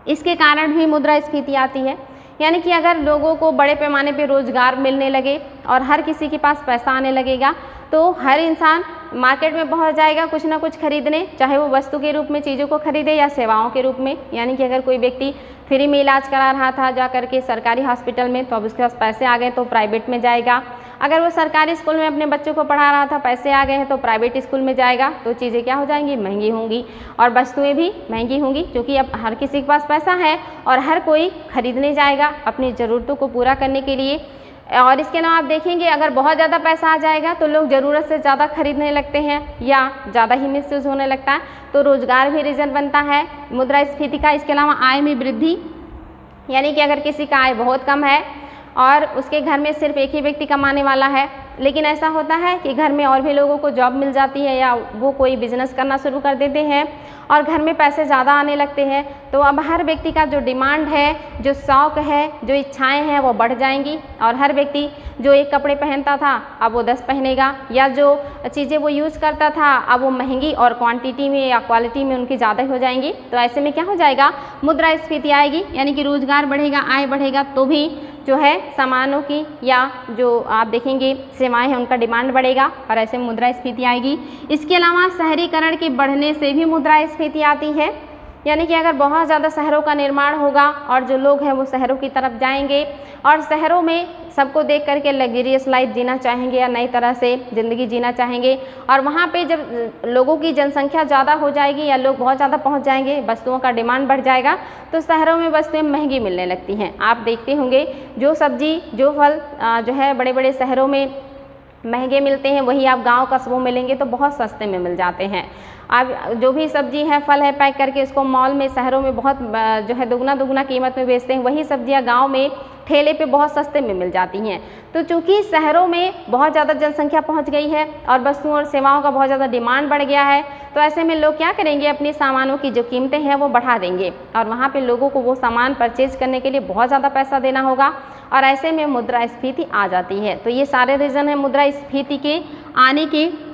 Speaker 1: इसके कारण भी मुद्रास्फीति आती है। यानी कि अगर लोगों को बड़े पैमाने पे रोजगार मिलने लगे और हर किसी के पास पैसा आने लगेगा, तो हर इंसान मार्केट में पहुंच जाएगा कुछ ना कुछ खरीदने, चाहे वो वस्तु के रूप में चीज़ों को खरीदे या सेवाओं के रूप में। यानी कि अगर कोई व्यक्ति फ्री में इलाज करा रहा था जा करके सरकारी हॉस्पिटल में, तो अब उसके पास पैसे आ गए तो प्राइवेट में जाएगा। अगर वो सरकारी स्कूल में अपने बच्चों को पढ़ा रहा था, पैसे आ गए हैं तो प्राइवेट स्कूल में जाएगा। तो चीज़ें क्या हो जाएंगी, महंगी होंगी, और वस्तुएं भी महंगी होंगी, क्योंकि अब हर किसी के पास पैसा है और हर कोई खरीदने जाएगा अपनी ज़रूरतों को पूरा करने के लिए। और इसके अलावा आप देखेंगे अगर बहुत ज़्यादा पैसा आ जाएगा तो लोग ज़रूरत से ज़्यादा खरीदने लगते हैं या ज़्यादा ही मिसयूज होने लगता है, तो रोज़गार भी रीज़न बनता है मुद्रास्फीति का। इसके अलावा आय में वृद्धि, यानी कि अगर किसी का आय बहुत कम है और उसके घर में सिर्फ एक ही व्यक्ति कमाने वाला है, लेकिन ऐसा होता है कि घर में और भी लोगों को जॉब मिल जाती है या वो कोई बिजनेस करना शुरू कर देते हैं और घर में पैसे ज़्यादा आने लगते हैं, तो अब हर व्यक्ति का जो डिमांड है, जो शौक़ है, जो इच्छाएं हैं वो बढ़ जाएंगी और हर व्यक्ति जो एक कपड़े पहनता था अब वो 10 पहनेगा, या जो चीज़ें वो यूज़ करता था अब वो महंगी और क्वांटिटी में या क्वालिटी में उनकी ज़्यादा हो जाएंगी। तो ऐसे में क्या हो जाएगा, मुद्रास्फीति आएगी, यानी कि रोज़गार बढ़ेगा, आय बढ़ेगा, तो भी जो है सामानों की या जो आप देखेंगे सेवाएं हैं उनका डिमांड बढ़ेगा और ऐसे मुद्रास्फीति आएगी। इसके अलावा शहरीकरण के बढ़ने से भी मुद्रास्फीति आती है, यानी कि अगर बहुत ज़्यादा शहरों का निर्माण होगा और जो लोग हैं वो शहरों की तरफ जाएंगे और शहरों में सबको देख करके लग्जरियस लाइफ जीना चाहेंगे या नई तरह से ज़िंदगी जीना चाहेंगे, और वहाँ पे जब लोगों की जनसंख्या ज़्यादा हो जाएगी या लोग बहुत ज़्यादा पहुँच जाएंगे, वस्तुओं का डिमांड बढ़ जाएगा, तो शहरों में वस्तुएं महंगी मिलने लगती हैं। आप देखते होंगे जो सब्जी जो फल जो है बड़े बड़े शहरों में महंगे मिलते हैं, वही आप गांव कस्बों में लेंगे तो बहुत सस्ते में मिल जाते हैं। आप जो भी सब्जी है फल है पैक करके उसको मॉल में शहरों में बहुत जो है दुगना कीमत में बेचते हैं, वही सब्जियां गांव में ठेले पे बहुत सस्ते में मिल जाती हैं। तो चूँकि शहरों में बहुत ज़्यादा जनसंख्या पहुंच गई है और वस्तुओं और सेवाओं का बहुत ज़्यादा डिमांड बढ़ गया है, तो ऐसे में लोग क्या करेंगे, अपनी सामानों की जो कीमतें हैं वो बढ़ा देंगे और वहाँ पर लोगों को वो सामान परचेज करने के लिए बहुत ज़्यादा पैसा देना होगा और ऐसे में मुद्रास्फीति आ जाती है। तो ये सारे रीज़न है मुद्रास्फीति के आने के।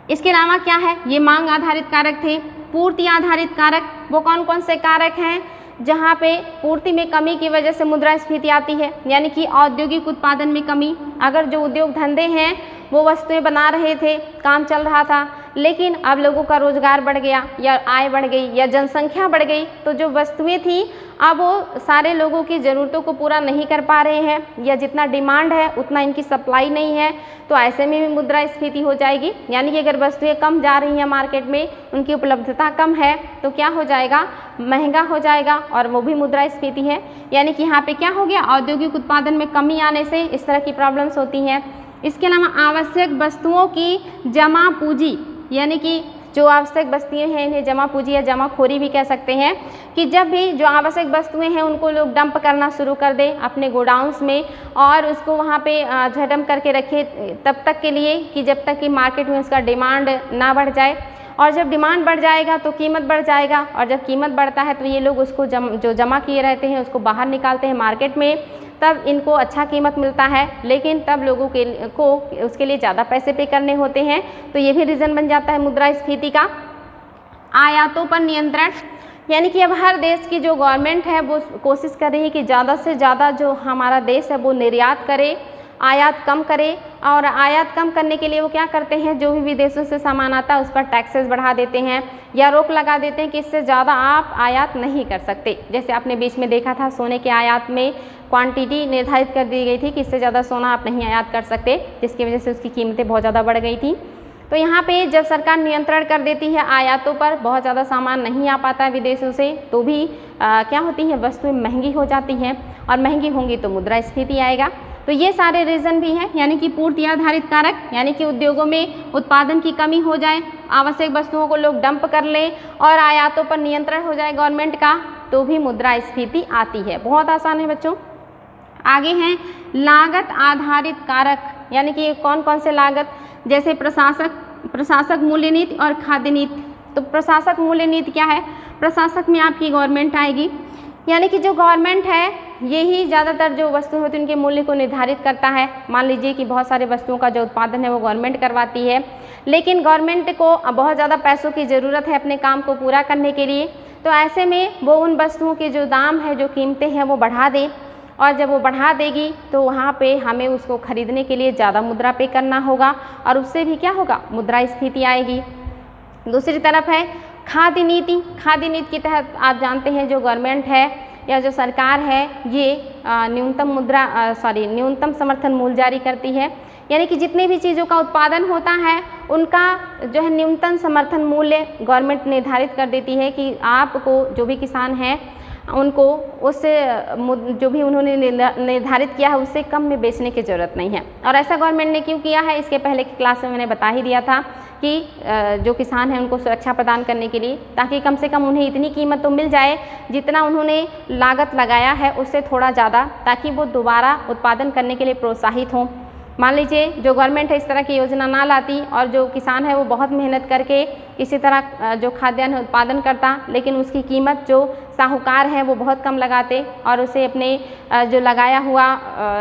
Speaker 1: इसके अलावा क्या है, ये मांग आधारित कारक थे। पूर्ति आधारित कारक वो कौन कौन से कारक हैं जहाँ पे पूर्ति में कमी की वजह से मुद्रास्फीति आती है, यानी कि औद्योगिक उत्पादन में कमी। अगर जो उद्योग धंधे हैं वो वस्तुएं बना रहे थे, काम चल रहा था, लेकिन अब लोगों का रोजगार बढ़ गया या आय बढ़ गई या जनसंख्या बढ़ गई, तो जो वस्तुएं थी अब वो सारे लोगों की ज़रूरतों को पूरा नहीं कर पा रहे हैं या जितना डिमांड है उतना इनकी सप्लाई नहीं है, तो ऐसे में भी मुद्रास्फीति हो जाएगी। यानी कि अगर वस्तुएं कम जा रही हैं मार्केट में, उनकी उपलब्धता कम है, तो क्या हो जाएगा, महंगा हो जाएगा और वो भी मुद्रास्फीति है। यानी कि यहाँ पे क्या हो गया, औद्योगिक उत्पादन में कमी आने से इस तरह की प्रॉब्लम्स होती हैं। इसके अलावा आवश्यक वस्तुओं की जमा पूंजी, यानी कि जो आवश्यक वस्तुएं हैं इन्हें जमा पूंजी या जमाखोरी भी कह सकते हैं, कि जब भी जो आवश्यक वस्तुएं हैं उनको लोग डंप करना शुरू कर दें अपने गोडाउंस में और उसको वहाँ पे जो डंप करके रखे तब तक के लिए कि जब तक कि मार्केट में उसका डिमांड ना बढ़ जाए, और जब डिमांड बढ़ जाएगा तो कीमत बढ़ जाएगा, और जब कीमत बढ़ता है तो ये लोग उसको जो जमा किए रहते हैं उसको बाहर निकालते हैं मार्केट में, तब इनको अच्छा कीमत मिलता है, लेकिन तब लोगों को उसके लिए ज़्यादा पैसे पे करने होते हैं। तो ये भी रीज़न बन जाता है मुद्रास्फीति का। आयातों पर नियंत्रण, यानी कि अब हर देश की जो गवर्नमेंट है वो कोशिश कर रही है कि ज़्यादा से ज़्यादा जो हमारा देश है वो निर्यात करे, आयात कम करे, और आयात कम करने के लिए वो क्या करते हैं, जो भी विदेशों से सामान आता है उस पर टैक्सेस बढ़ा देते हैं या रोक लगा देते हैं कि इससे ज़्यादा आप आयात नहीं कर सकते। जैसे आपने बीच में देखा था सोने के आयात में क्वांटिटी निर्धारित कर दी गई थी कि इससे ज़्यादा सोना आप नहीं आयात कर सकते, जिसकी वजह से उसकी कीमतें बहुत ज़्यादा बढ़ गई थी। तो यहाँ पे जब सरकार नियंत्रण कर देती है आयातों पर, बहुत ज़्यादा सामान नहीं आ पाता है विदेशों से, तो भी क्या होती हैं, वस्तुएं महंगी हो जाती हैं, और महंगी होंगी तो मुद्रास्फीति आएगा। तो ये सारे रीज़न भी हैं, यानी कि पूर्ति आधारित कारक, यानी कि उद्योगों में उत्पादन की कमी हो जाए, आवश्यक वस्तुओं को लोग डंप कर लें और आयातों पर नियंत्रण हो जाए गवर्नमेंट का, तो भी मुद्रास्फीति आती है। बहुत आसान है बच्चों। आगे हैं लागत आधारित कारक, यानी कि कौन कौन से लागत, जैसे प्रशासक मूल्य नीति और खाद्य नीति। तो प्रशासक मूल्य नीति क्या है, प्रशासक में आपकी गवर्नमेंट आएगी, यानी कि जो गवर्नमेंट है यही ज़्यादातर जो वस्तुएं होती हैं उनके मूल्य को निर्धारित करता है। मान लीजिए कि बहुत सारे वस्तुओं का जो उत्पादन है वो गवर्नमेंट करवाती है, लेकिन गवर्नमेंट को बहुत ज़्यादा पैसों की ज़रूरत है अपने काम को पूरा करने के लिए, तो ऐसे में वो उन वस्तुओं के जो दाम है, जो कीमतें हैं वो बढ़ा दे, और जब वो बढ़ा देगी तो वहाँ पे हमें उसको खरीदने के लिए ज़्यादा मुद्रा पे करना होगा, और उससे भी क्या होगा, मुद्रास्फीति आएगी। दूसरी तरफ है खाद्य नीति। खाद्य नीति के तहत आप जानते हैं जो गवर्नमेंट है या जो सरकार है ये न्यूनतम समर्थन मूल्य जारी करती है, यानी कि जितनी भी चीज़ों का उत्पादन होता है उनका जो है न्यूनतम समर्थन मूल्य गवर्नमेंट निर्धारित कर देती है कि आपको जो भी किसान हैं उनको उससे जो भी उन्होंने निर्धारित किया है उससे कम में बेचने की ज़रूरत नहीं है। और ऐसा गवर्नमेंट ने क्यों किया है, इसके पहले की क्लास में मैंने बता ही दिया था कि जो किसान हैं उनको सुरक्षा प्रदान करने के लिए, ताकि कम से कम उन्हें इतनी कीमत तो मिल जाए जितना उन्होंने लागत लगाया है उससे थोड़ा ज़्यादा, ताकि वो दोबारा उत्पादन करने के लिए प्रोत्साहित हों। मान लीजिए जो गवर्नमेंट है इस तरह की योजना ना लाती और जो किसान है वो बहुत मेहनत करके इसी तरह जो खाद्यान्न उत्पादन करता, लेकिन उसकी कीमत जो साहूकार हैं वो बहुत कम लगाते और उसे अपने जो लगाया हुआ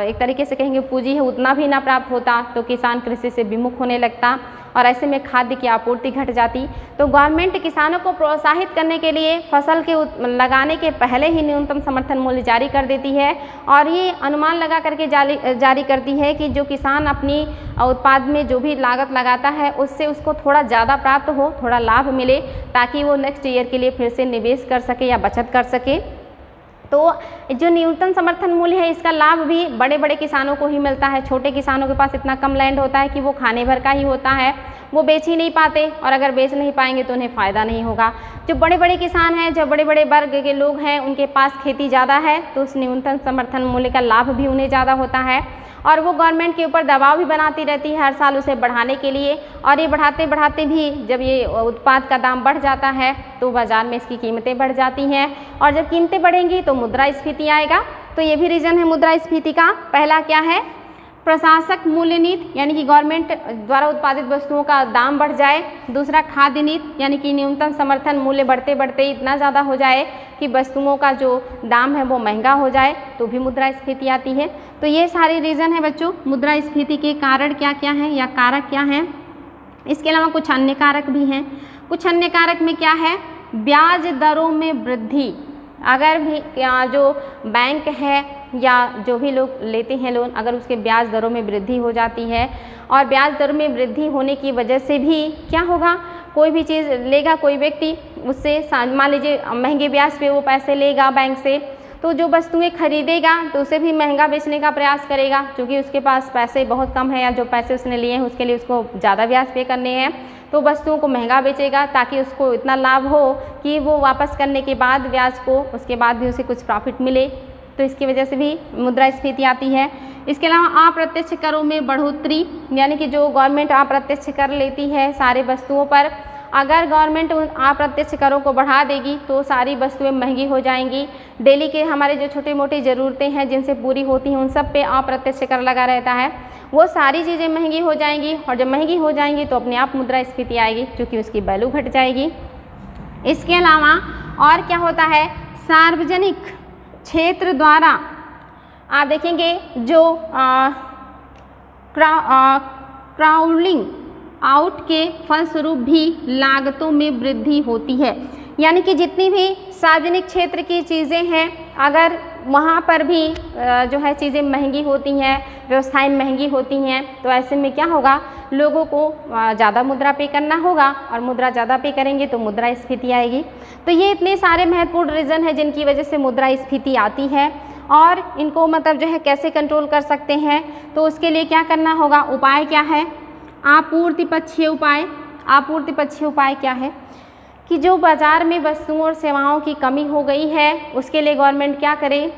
Speaker 1: एक तरीके से कहेंगे पूंजी है उतना भी ना प्राप्त होता, तो किसान कृषि से विमुख होने लगता और ऐसे में खाद्य की आपूर्ति घट जाती। तो गवर्नमेंट किसानों को प्रोत्साहित करने के लिए फसल के लगाने के पहले ही न्यूनतम समर्थन मूल्य जारी कर देती है और ये अनुमान लगा करके जारी करती है कि जो किसान अपनी उत्पाद में जो भी लागत लगाता है उससे उसको थोड़ा ज़्यादा प्राप्त हो, थोड़ा लाभ मिले, ताकि वो नेक्स्ट ईयर के लिए फिर से निवेश कर सके या बचत कर सके। तो जो न्यूनतम समर्थन मूल्य है इसका लाभ भी बड़े बड़े किसानों को ही मिलता है। छोटे किसानों के पास इतना कम लैंड होता है कि वो खाने भर का ही होता है, वो बेच ही नहीं पाते और अगर बेच नहीं पाएंगे तो उन्हें फ़ायदा नहीं होगा। जो बड़े बड़े किसान हैं, जो बड़े बड़े वर्ग के लोग हैं, उनके पास खेती ज़्यादा है तो उस न्यूनतम समर्थन मूल्य का लाभ भी उन्हें ज़्यादा होता है और वो गवर्नमेंट के ऊपर दबाव भी बनाती रहती है हर साल उसे बढ़ाने के लिए। और ये बढ़ाते बढ़ाते भी जब ये उत्पाद का दाम बढ़ जाता है तो बाज़ार में इसकी कीमतें बढ़ जाती हैं और जब कीमतें बढ़ेंगी तो मुद्रास्फीति आएगा। तो ये भी रीज़न है मुद्रास्फीति का। पहला क्या है, प्रशासक मूल्य नीति, यानी कि गवर्नमेंट द्वारा उत्पादित वस्तुओं का दाम बढ़ जाए। दूसरा खाद्य नीति, यानी कि न्यूनतम समर्थन मूल्य बढ़ते बढ़ते इतना ज़्यादा हो जाए कि वस्तुओं का जो दाम है वो महंगा हो जाए, तो भी मुद्रास्फीति आती है। तो ये सारे रीज़न है बच्चों मुद्रास्फीति के कारण क्या क्या हैं या कारक क्या हैं। इसके अलावा कुछ अन्य कारक भी हैं। कुछ अन्य कारक में क्या है, ब्याज दरों में वृद्धि। अगर भी जो बैंक है या जो भी लोग लेते हैं लोन, अगर उसके ब्याज दरों में वृद्धि हो जाती है और ब्याज दरों में वृद्धि होने की वजह से भी क्या होगा, कोई भी चीज़ लेगा कोई व्यक्ति, उससे मान लीजिए महंगे ब्याज पे वो पैसे लेगा बैंक से, तो जो वस्तुएं खरीदेगा तो उसे भी महंगा बेचने का प्रयास करेगा, क्योंकि उसके पास पैसे बहुत कम है या जो पैसे उसने लिए हैं उसके लिए उसको ज़्यादा ब्याज पे करने हैं, तो वस्तुओं को महंगा बेचेगा ताकि उसको इतना लाभ हो कि वो वापस करने के बाद ब्याज को उसके बाद भी उसे कुछ प्रॉफिट मिले। तो इसकी वजह से भी मुद्रास्फीति आती है। इसके अलावा अप्रत्यक्ष करों में बढ़ोतरी, यानी कि जो गवर्नमेंट अप्रत्यक्ष कर लेती है सारे वस्तुओं पर, अगर गवर्नमेंट उन अप्रत्यक्ष करों को बढ़ा देगी तो सारी वस्तुएं महंगी हो जाएंगी। डेली के हमारे जो छोटे मोटे ज़रूरतें हैं जिनसे पूरी होती हैं उन सब पे अप्रत्यक्ष कर लगा रहता है, वो सारी चीज़ें महंगी हो जाएंगी और जब महंगी हो जाएंगी तो अपने आप मुद्रास्फीति आएगी, क्योंकि उसकी वैल्यू घट जाएगी। इसके अलावा और क्या होता है, सार्वजनिक क्षेत्र द्वारा आप देखेंगे जो क्राउडिंग आउट के फलस्वरूप भी लागतों में वृद्धि होती है। यानी कि जितनी भी सार्वजनिक क्षेत्र की चीज़ें हैं, अगर वहाँ पर भी जो है चीज़ें महंगी होती हैं, व्यवस्थाएं महंगी होती हैं, तो ऐसे में क्या होगा, लोगों को ज़्यादा मुद्रा पे करना होगा और मुद्रा ज़्यादा पे करेंगे तो मुद्रास्फीति आएगी। तो ये इतने सारे महत्वपूर्ण रीज़न हैं जिनकी वजह से मुद्रास्फीति आती है और इनको मतलब जो है कैसे कंट्रोल कर सकते हैं। तो उसके लिए क्या करना होगा, उपाय क्या है, आपूर्ति पक्षीय उपाय। आपूर्ति पक्षीय उपाय क्या है कि जो बाज़ार में वस्तुओं और सेवाओं की कमी हो गई है उसके लिए गवर्नमेंट क्या करे।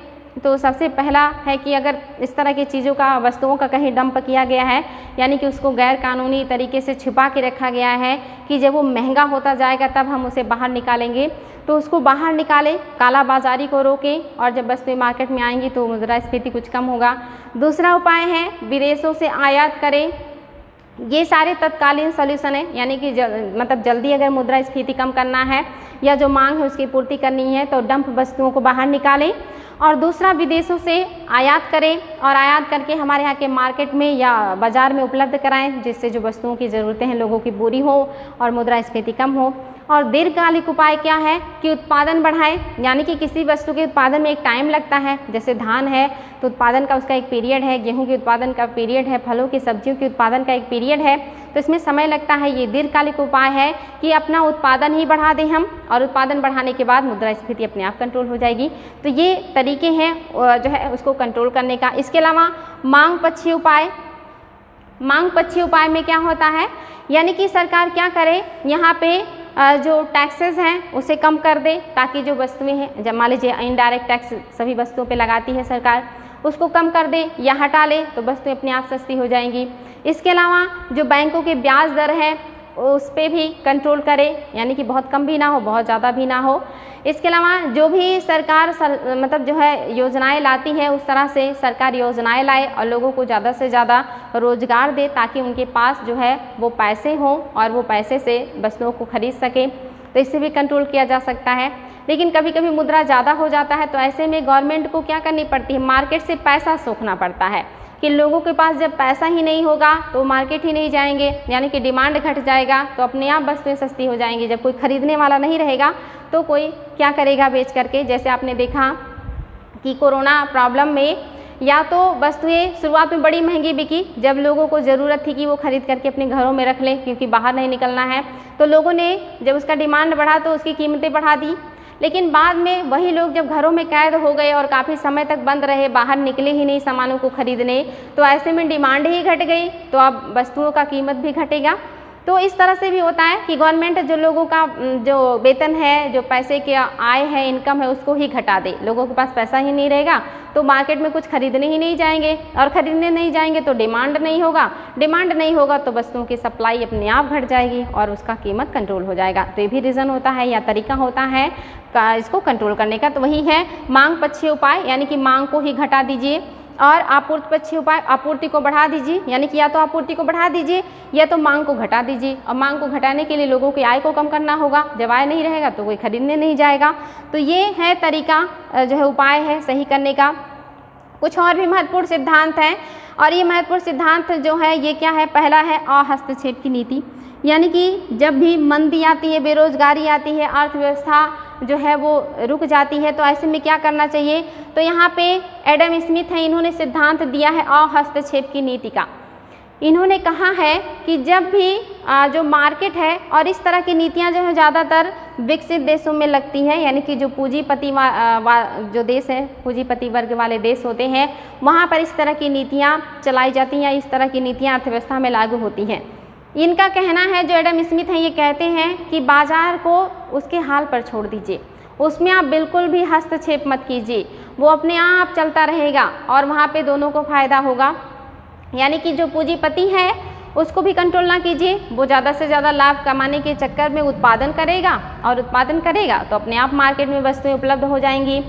Speaker 1: तो सबसे पहला है कि अगर इस तरह की चीज़ों का वस्तुओं का कहीं डंप किया गया है, यानी कि उसको गैर कानूनी तरीके से छिपा के रखा गया है कि जब वो महंगा होता जाएगा तब हम उसे बाहर निकालेंगे, तो उसको बाहर निकालें, काला बाजारी को रोकें और जब वस्तुएं मार्केट में आएंगी तो मुद्रास्फीति कुछ कम होगा। दूसरा उपाय है विदेशों से आयात करें। ये सारे तत्कालीन सॉल्यूशन है, यानी कि मतलब जल्दी अगर मुद्रास्फीति कम करना है या जो मांग है उसकी पूर्ति करनी है तो डंप वस्तुओं को बाहर निकालें। और दूसरा विदेशों से आयात करें और आयात करके हमारे यहाँ के मार्केट में या बाज़ार में उपलब्ध कराएं, जिससे जो वस्तुओं की ज़रूरतें हैं लोगों की पूरी हो और मुद्रास्फीति कम हो। और दीर्घकालिक उपाय क्या है कि उत्पादन बढ़ाएं, यानी कि किसी वस्तु के उत्पादन में एक टाइम लगता है, जैसे धान है तो उत्पादन का उसका एक पीरियड है, गेहूं के उत्पादन का पीरियड है, फलों की सब्जियों के उत्पादन का एक पीरियड है, तो इसमें समय लगता है। ये दीर्घकालिक उपाय है कि अपना उत्पादन ही बढ़ा दें हम और उत्पादन बढ़ाने के बाद मुद्रास्फीति अपने आप कंट्रोल हो जाएगी। तो ये तरीके हैं जो है उसको कंट्रोल करने का। इसके अलावा मांग पक्षीय उपाय। मांग पक्षीय उपाय में क्या होता है, यानी कि सरकार क्या करे, यहाँ पे जो टैक्सेस हैं उसे कम कर दे ताकि जो वस्तुएं हैं, जब मान लीजिए इनडायरेक्ट टैक्स सभी वस्तुओं पे लगाती है सरकार, उसको कम कर दे या हटा ले तो वस्तुएं अपने आप सस्ती हो जाएंगी। इसके अलावा जो बैंकों के ब्याज दर है उस पे भी कंट्रोल करे, यानी कि बहुत कम भी ना हो, बहुत ज़्यादा भी ना हो। इसके अलावा जो भी सरकार मतलब जो है योजनाएं लाती है, उस तरह से सरकार योजनाएं लाए और लोगों को ज़्यादा से ज़्यादा रोज़गार दे, ताकि उनके पास जो है वो पैसे हों और वो पैसे से वस्तुओं को खरीद सके। तो इससे भी कंट्रोल किया जा सकता है। लेकिन कभी कभी मुद्रा ज़्यादा हो जाता है, तो ऐसे में गवर्नमेंट को क्या करनी पड़ती है, मार्केट से पैसा सोखना पड़ता है कि लोगों के पास जब पैसा ही नहीं होगा तो मार्केट ही नहीं जाएंगे, यानी कि डिमांड घट जाएगा, तो अपने आप वस्तुएं सस्ती हो जाएंगी। जब कोई खरीदने वाला नहीं रहेगा तो कोई क्या करेगा बेच करके। जैसे आपने देखा कि कोरोना प्रॉब्लम में या तो वस्तुएं शुरुआत में बड़ी महंगी बिकी, जब लोगों को ज़रूरत थी कि वो खरीद करके अपने घरों में रख लें क्योंकि बाहर नहीं निकलना है, तो लोगों ने जब उसका डिमांड बढ़ा तो उसकी कीमतें बढ़ा दी। लेकिन बाद में वही लोग जब घरों में कैद हो गए और काफ़ी समय तक बंद रहे, बाहर निकले ही नहीं सामानों को खरीदने, तो ऐसे में डिमांड ही घट गई, तो अब वस्तुओं का कीमत भी घटेगा। तो इस तरह से भी होता है कि गवर्नमेंट जो लोगों का जो वेतन है, जो पैसे के आय है, इनकम है, उसको ही घटा दे। लोगों के पास पैसा ही नहीं रहेगा तो मार्केट में कुछ खरीदने ही नहीं जाएंगे, और खरीदने नहीं जाएंगे तो डिमांड नहीं होगा, डिमांड नहीं होगा तो वस्तुओं की सप्लाई अपने आप घट जाएगी और उसका कीमत कंट्रोल हो जाएगा। तो ये भी रीज़न होता है या तरीका होता है इसको कंट्रोल करने का। तो वही है मांग पक्षीय उपाय, यानी कि मांग को ही घटा दीजिए, और आपूर्ति पक्षीय उपाय, आपूर्ति को बढ़ा दीजिए, यानी कि या तो आपूर्ति को बढ़ा दीजिए या तो मांग को घटा दीजिए। और मांग को घटाने के लिए लोगों की आय को कम करना होगा, जब आय नहीं रहेगा तो कोई खरीदने नहीं जाएगा। तो ये है तरीका जो है उपाय है सही करने का। कुछ और भी महत्वपूर्ण सिद्धांत हैं, और ये महत्वपूर्ण सिद्धांत जो है ये क्या है, पहला है अहस्तक्षेप की नीति, यानी कि जब भी मंदी आती है, बेरोजगारी आती है, अर्थव्यवस्था जो है वो रुक जाती है, तो ऐसे में क्या करना चाहिए। तो यहाँ पे एडम स्मिथ है, इन्होंने सिद्धांत दिया है अहस्तक्षेप की नीति का। इन्होंने कहा है कि जब भी जो मार्केट है, और इस तरह की नीतियाँ जो है ज़्यादातर विकसित देशों में लगती हैं, यानी कि जो पूंजीपति जो देश है, पूंजीपति वर्ग वाले देश होते हैं, वहाँ पर इस तरह की नीतियाँ चलाई जाती हैं, इस तरह की नीतियाँ अर्थव्यवस्था में लागू होती हैं। इनका कहना है, जो एडम स्मिथ हैं, ये कहते हैं कि बाजार को उसके हाल पर छोड़ दीजिए, उसमें आप बिल्कुल भी हस्तक्षेप मत कीजिए, वो अपने आप चलता रहेगा और वहाँ पे दोनों को फ़ायदा होगा। यानी कि जो पूंजीपति है उसको भी कंट्रोल ना कीजिए, वो ज़्यादा से ज़्यादा लाभ कमाने के चक्कर में उत्पादन करेगा, और उत्पादन करेगा तो अपने आप मार्केट में वस्तुएं उपलब्ध हो जाएंगी।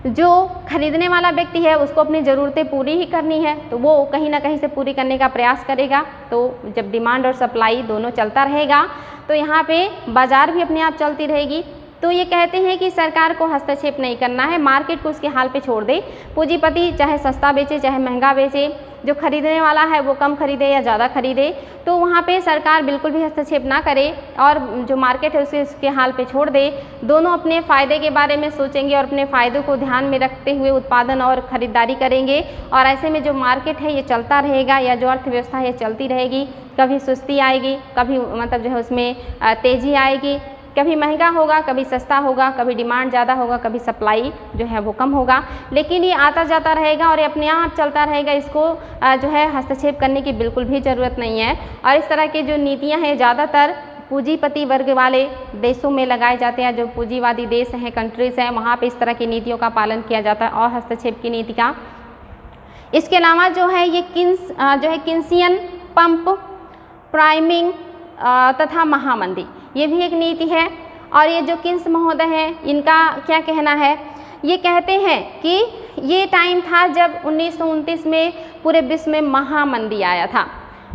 Speaker 1: जो खरीदने वाला व्यक्ति है उसको अपनी ज़रूरतें पूरी ही करनी है, तो वो कहीं ना कहीं से पूरी करने का प्रयास करेगा। तो जब डिमांड और सप्लाई दोनों चलता रहेगा तो यहाँ पे बाज़ार भी अपने आप चलती रहेगी। तो ये कहते हैं कि सरकार को हस्तक्षेप नहीं करना है, मार्केट को उसके हाल पे छोड़ दे। पूंजीपति चाहे सस्ता बेचे चाहे महंगा बेचे, जो खरीदने वाला है वो कम खरीदे या ज़्यादा खरीदे, तो वहाँ पे सरकार बिल्कुल भी हस्तक्षेप ना करे और जो मार्केट है उसे उसके हाल पे छोड़ दे। दोनों अपने फ़ायदे के बारे में सोचेंगे और अपने फ़ायदों को ध्यान में रखते हुए उत्पादन और ख़रीदारी करेंगे, और ऐसे में जो मार्केट है ये चलता रहेगा, या जो अर्थव्यवस्था है ये चलती रहेगी। कभी सुस्ती आएगी, कभी मतलब जो है उसमें तेज़ी आएगी, कभी महंगा होगा, कभी सस्ता होगा, कभी डिमांड ज़्यादा होगा, कभी सप्लाई जो है वो कम होगा, लेकिन ये आता जाता रहेगा और ये अपने आप चलता रहेगा। इसको जो है हस्तक्षेप करने की बिल्कुल भी ज़रूरत नहीं है। और इस तरह की जो नीतियाँ हैं ज़्यादातर पूंजीपति वर्ग वाले देशों में लगाए जाते हैं, जो पूंजीवादी देश हैं, कंट्रीज़ हैं, वहाँ पर इस तरह की नीतियों का पालन किया जाता है और हस्तक्षेप की नीति का। इसके अलावा जो है ये किन्सियन पंप प्राइमिंग तथा महामंदी, ये भी एक नीति है। और ये जो किन्स महोदय हैं, इनका क्या कहना है, ये कहते हैं कि ये टाइम था जब 1929 में पूरे विश्व में महामंदी आया था,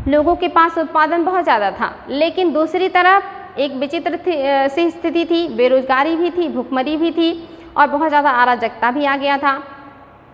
Speaker 1: लोगों के पास उत्पादन बहुत ज़्यादा था, लेकिन दूसरी तरफ एक विचित्र सी स्थिति थी, बेरोजगारी भी थी, भुखमरी भी थी और बहुत ज़्यादा अराजकता भी आ गया था।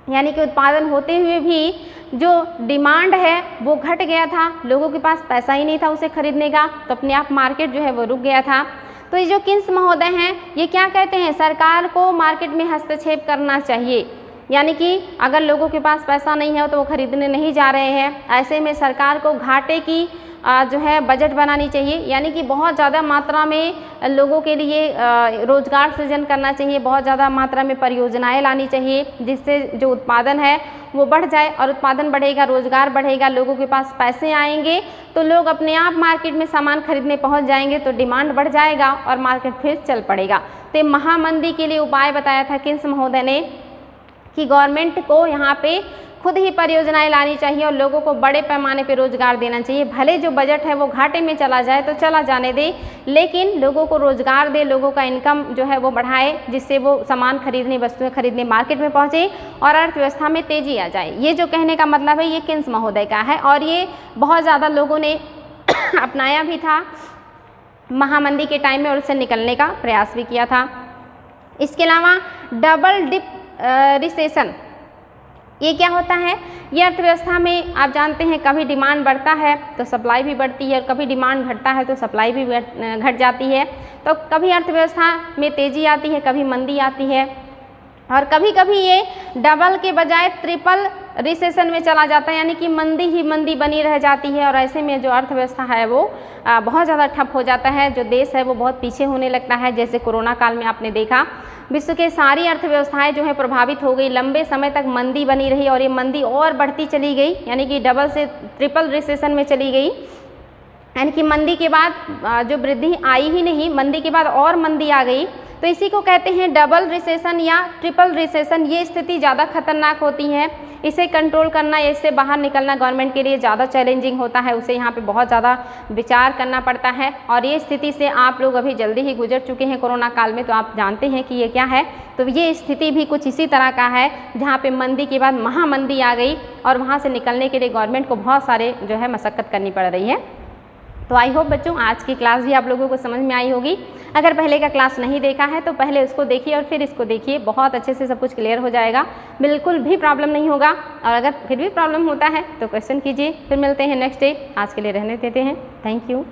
Speaker 1: यानी कि उत्पादन होते हुए भी जो डिमांड है वो घट गया था, लोगों के पास पैसा ही नहीं था उसे खरीदने का, तो अपने आप मार्केट जो है वो रुक गया था। तो ये जो किन्स महोदय हैं ये क्या कहते हैं, सरकार को मार्केट में हस्तक्षेप करना चाहिए। यानी कि अगर लोगों के पास पैसा नहीं है तो वो खरीदने नहीं जा रहे हैं, ऐसे में सरकार को घाटे की जो है बजट बनानी चाहिए, यानी कि बहुत ज़्यादा मात्रा में लोगों के लिए रोज़गार सृजन करना चाहिए, बहुत ज़्यादा मात्रा में परियोजनाएं लानी चाहिए, जिससे जो उत्पादन है वो बढ़ जाए, और उत्पादन बढ़ेगा, रोज़गार बढ़ेगा, लोगों के पास पैसे आएंगे तो लोग अपने आप मार्केट में सामान खरीदने पहुंच जाएंगे, तो डिमांड बढ़ जाएगा और मार्केट फिर चल पड़ेगा। तो महामंदी के लिए उपाय बताया था किन्स महोदय ने कि गवर्नमेंट को यहाँ पे खुद ही परियोजनाएं लानी चाहिए और लोगों को बड़े पैमाने पर रोजगार देना चाहिए। भले जो बजट है वो घाटे में चला जाए तो चला जाने दे, लेकिन लोगों को रोजगार दे, लोगों का इनकम जो है वो बढ़ाए, जिससे वो सामान खरीदने, वस्तुएं खरीदने मार्केट में पहुंचे और अर्थव्यवस्था में तेजी आ जाए। ये जो कहने का मतलब है ये केन्स महोदय का है और ये बहुत ज़्यादा लोगों ने अपनाया भी था महामंदी के टाइम में और उससे निकलने का प्रयास भी किया था। इसके अलावा डबल डिप रिसेशन, ये क्या होता है? ये अर्थव्यवस्था में आप जानते हैं कभी डिमांड बढ़ता है तो सप्लाई भी बढ़ती है और कभी डिमांड घटता है तो सप्लाई भी घट जाती है। तो कभी अर्थव्यवस्था में तेज़ी आती है, कभी मंदी आती है और कभी कभी ये डबल के बजाय ट्रिपल रिसेशन में चला जाता है, यानी कि मंदी ही मंदी बनी रह जाती है और ऐसे में जो अर्थव्यवस्था है वो बहुत ज़्यादा ठप हो जाता है। जो देश है वो बहुत पीछे होने लगता है। जैसे कोरोना काल में आपने देखा विश्व के सारी अर्थव्यवस्थाएं जो है प्रभावित हो गई, लंबे समय तक मंदी बनी रही और ये मंदी और बढ़ती चली गई, यानी कि डबल से ट्रिपल रिसेशन में चली गई। यानी कि मंदी के बाद जो वृद्धि आई ही नहीं, मंदी के बाद और मंदी आ गई। तो इसी को कहते हैं डबल रिसेशन या ट्रिपल रिसेशन। ये स्थिति ज़्यादा खतरनाक होती है, इसे कंट्रोल करना या इससे बाहर निकलना गवर्नमेंट के लिए ज़्यादा चैलेंजिंग होता है, उसे यहाँ पे बहुत ज़्यादा विचार करना पड़ता है। और ये स्थिति से आप लोग अभी जल्दी ही गुजर चुके हैं कोरोना काल में, तो आप जानते हैं कि ये क्या है। तो ये स्थिति भी कुछ इसी तरह का है जहाँ पे मंदी के बाद महामंदी आ गई और वहाँ से निकलने के लिए गवर्नमेंट को बहुत सारे जो है मशक्क़त करनी पड़ रही है। तो आई होप बच्चों आज की क्लास भी आप लोगों को समझ में आई होगी। अगर पहले का क्लास नहीं देखा है तो पहले उसको देखिए और फिर इसको देखिए, बहुत अच्छे से सब कुछ क्लियर हो जाएगा, बिल्कुल भी प्रॉब्लम नहीं होगा। और अगर फिर भी प्रॉब्लम होता है तो क्वेश्चन कीजिए। फिर मिलते हैं नेक्स्ट डे, आज के लिए रहने देते हैं। Thank you.